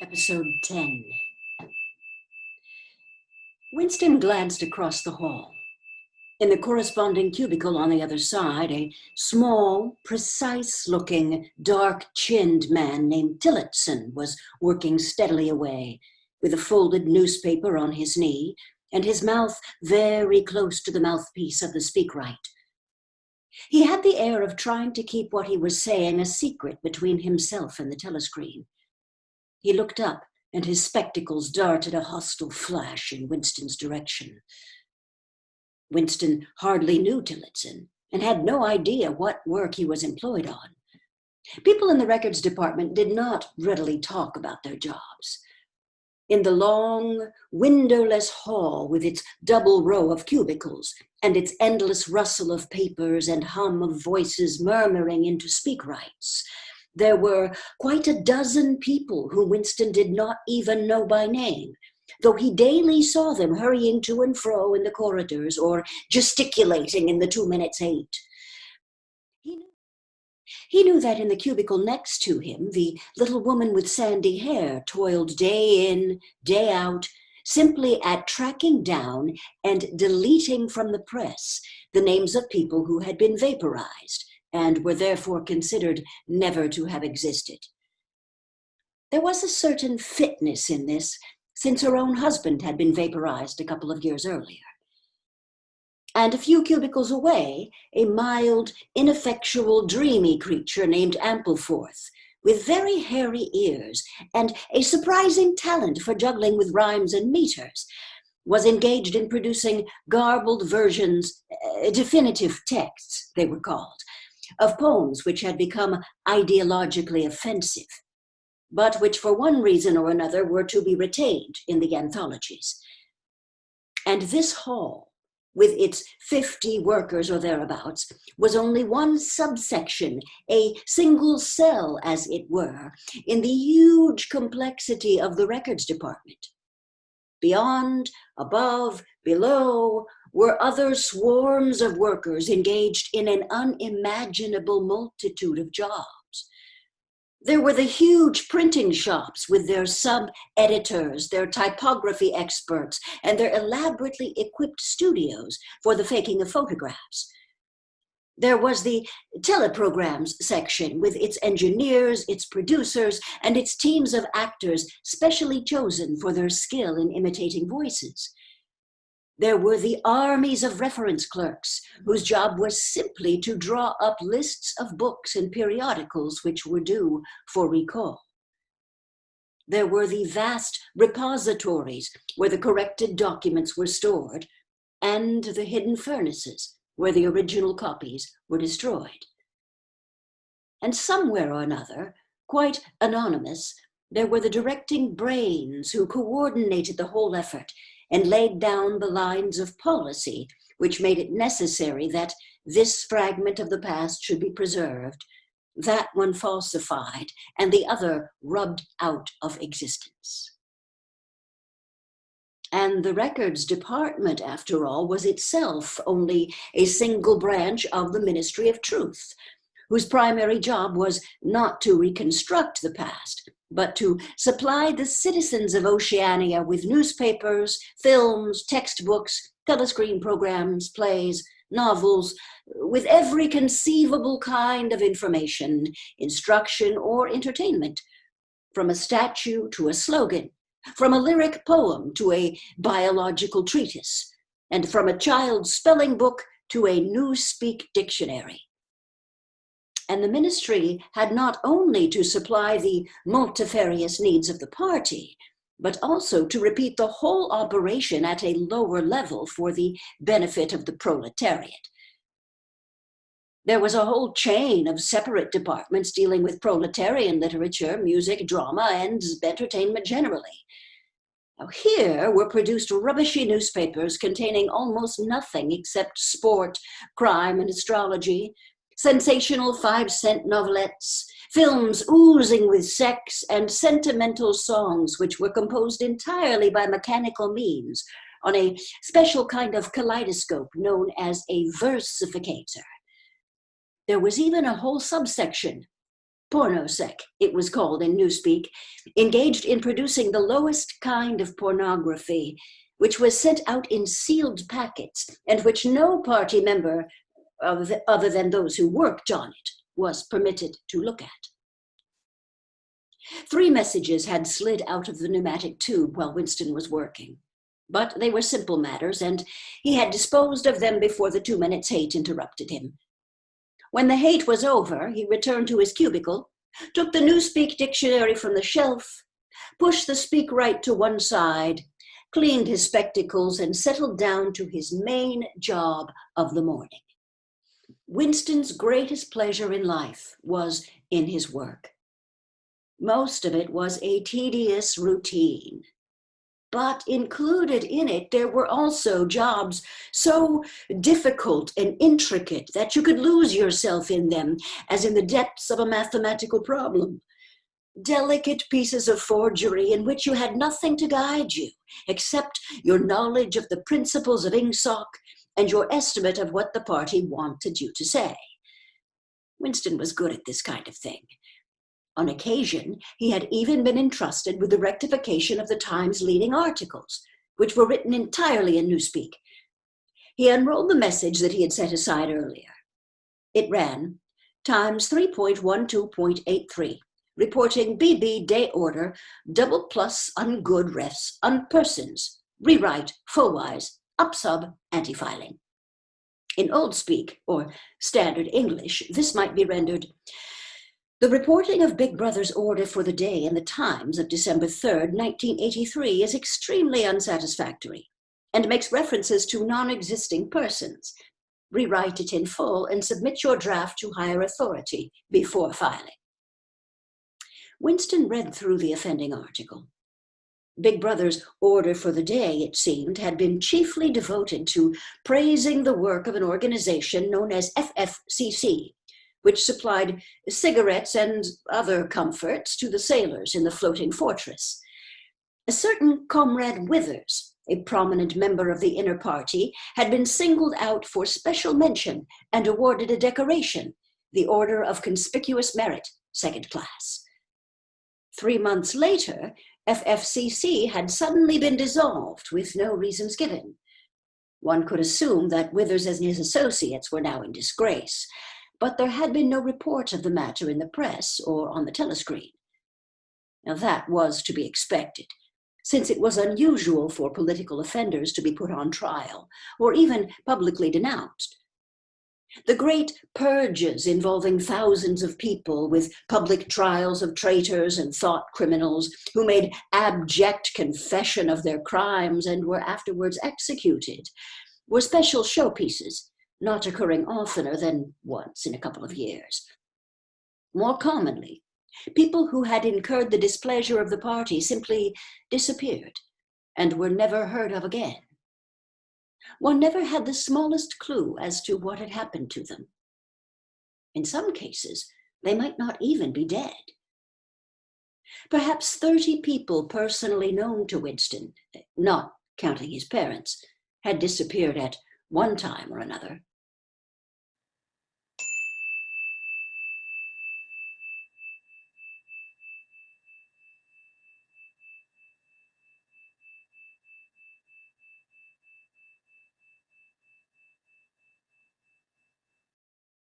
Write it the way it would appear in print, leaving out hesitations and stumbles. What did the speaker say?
Episode 10. Winston glanced across the hall. In the corresponding cubicle on the other side, a small, precise-looking, dark-chinned man named Tillotson was working steadily away, with a folded newspaper on his knee, and his mouth very close to the mouthpiece of the speakwrite. He had the air of trying to keep what he was saying a secret between himself and the telescreen. He looked up, and his spectacles darted a hostile flash in Winston's direction. Winston hardly knew Tillotson and had no idea what work he was employed on. People in the records department did not readily talk about their jobs. In the long, windowless hall with its double row of cubicles and its endless rustle of papers and hum of voices murmuring into speakwrites, there were quite a dozen people whom Winston did not even know by name, though he daily saw them hurrying to and fro in the corridors or gesticulating in the 2 minutes 8. He knew that in the cubicle next to him, the little woman with sandy hair toiled day in, day out, simply at tracking down and deleting from the press the names of people who had been vaporized and were therefore considered never to have existed. There was a certain fitness in this, since her own husband had been vaporized a couple of years earlier. And a few cubicles away, a mild, ineffectual, dreamy creature named Ampleforth, with very hairy ears and a surprising talent for juggling with rhymes and meters, was engaged in producing garbled versions, definitive texts, they were called, of poems which had become ideologically offensive, but which for one reason or another were to be retained in the anthologies. And this hall, with its 50 workers or thereabouts, was only one subsection, a single cell, as it were, in the huge complexity of the records department. Beyond, above, below, were other swarms of workers engaged in an unimaginable multitude of jobs. There were the huge printing shops with their sub-editors, their typography experts, and their elaborately equipped studios for the faking of photographs. There was the teleprograms section with its engineers, its producers, and its teams of actors specially chosen for their skill in imitating voices. There were the armies of reference clerks, whose job was simply to draw up lists of books and periodicals which were due for recall. There were the vast repositories where the corrected documents were stored, and the hidden furnaces where the original copies were destroyed. And somewhere or another, quite anonymous, there were the directing brains who coordinated the whole effort and laid down the lines of policy which made it necessary that this fragment of the past should be preserved, that one falsified, and the other rubbed out of existence. And the records department, after all, was itself only a single branch of the Ministry of Truth, whose primary job was not to reconstruct the past, but to supply the citizens of Oceania with newspapers, films, textbooks, telescreen programs, plays, novels, with every conceivable kind of information, instruction, or entertainment, from a statue to a slogan, from a lyric poem to a biological treatise, and from a child's spelling book to a Newspeak dictionary. And the ministry had not only to supply the multifarious needs of the party, but also to repeat the whole operation at a lower level for the benefit of the proletariat. There was a whole chain of separate departments dealing with proletarian literature, music, drama, and entertainment generally. Now, here were produced rubbishy newspapers containing almost nothing except sport, crime, and astrology, sensational 5-cent novelettes, films oozing with sex, and sentimental songs which were composed entirely by mechanical means on a special kind of kaleidoscope known as a versificator. There was even a whole subsection, pornosec, it was called in Newspeak, engaged in producing the lowest kind of pornography, which was sent out in sealed packets and which no party member, other than those who worked on it, was permitted to look at. 3 messages had slid out of the pneumatic tube while Winston was working, but they were simple matters, and he had disposed of them before the 2 minutes' hate interrupted him. When the hate was over, he returned to his cubicle, took the Newspeak dictionary from the shelf, pushed the Speak Right to one side, cleaned his spectacles, and settled down to his main job of the morning. Winston's greatest pleasure in life was in his work. Most of it was a tedious routine, but included in it there were also jobs so difficult and intricate that you could lose yourself in them, as in the depths of a mathematical problem. Delicate pieces of forgery in which you had nothing to guide you except your knowledge of the principles of ingsoc and your estimate of what the party wanted you to say. Winston was good at this kind of thing. On occasion, he had even been entrusted with the rectification of the Times' leading articles, which were written entirely in Newspeak. He unrolled the message that he had set aside earlier. It ran, Times 3.12.83, reporting BB day order, double plus ungood refs, unpersons, rewrite, full-wise, upsub, anti-filing. In Old Speak, or Standard English, this might be rendered, the reporting of Big Brother's order for the day in the Times of December 3rd, 1983 is extremely unsatisfactory and makes references to non-existing persons. Rewrite it in full and submit your draft to higher authority before filing. Winston read through the offending article. Big Brother's order for the day, it seemed, had been chiefly devoted to praising the work of an organization known as FFCC, which supplied cigarettes and other comforts to the sailors in the floating fortress. A certain Comrade Withers, a prominent member of the inner party, had been singled out for special mention and awarded a decoration, the Order of Conspicuous Merit, 2nd class. 3 months later, FFCC had suddenly been dissolved with no reasons given. One could assume that Withers and his associates were now in disgrace, but there had been no report of the matter in the press or on the telescreen. Now that was to be expected, since it was unusual for political offenders to be put on trial or even publicly denounced. The great purges involving thousands of people with public trials of traitors and thought criminals who made abject confession of their crimes and were afterwards executed were special showpieces, not occurring oftener than once in a couple of years. More commonly, people who had incurred the displeasure of the party simply disappeared and were never heard of again. One never had the smallest clue as to what had happened to them. In some cases, they might not even be dead. Perhaps 30 people personally known to Winston, not counting his parents, had disappeared at one time or another.